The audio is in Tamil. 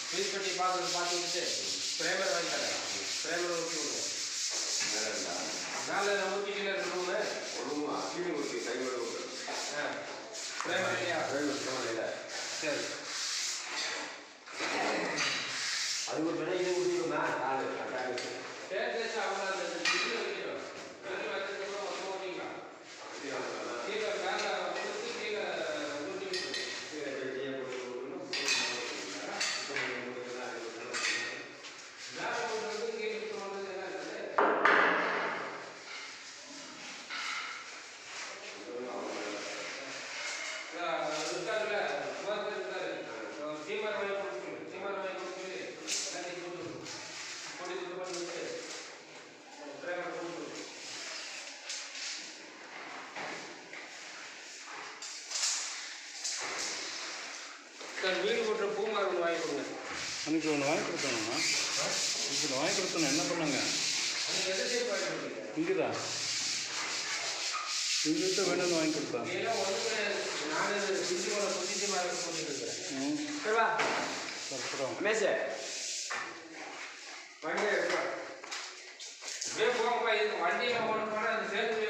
ஃபீஸ் கட்டி பார்த்து விட்டு பிரேமர் வாங்கி தரேன். பிரேமர் ஊற்றி விடுவோம். மேலே ஊற்றி கீழே ரூமு ரூமா கீழே ஊற்றி கையோட ஊற்று. பிரேமர் இல்லையா? பிரேமர் இல்லை. சரி, அது ஒரு வேலை இதை ஊற்றிடுமா? நாலு தேர்தல் அவங்க அந்த இது வைக்கிறோம். வச்சதுக்கப்புறம் மொத்தமாக ஊற்றிக்கலாம். கீழே மேலே ஊற்றி கீழே ஊற்றி வீடு போட்டுற பூமார் ஒன்று வாங்கி கொடுங்க. அன்றைக்கி ஒன்று வாங்கி கொடுத்தோம்மா. இதில் வாங்கி கொடுத்தோம். என்ன பண்ணாங்க? இங்குதா இங்கிட்ட வேணும்னு வாங்கி கொடுத்தா. அப்புறம் வண்டியில் போகப்பா. இது வண்டியில் போனோம்னா அது சேர்த்து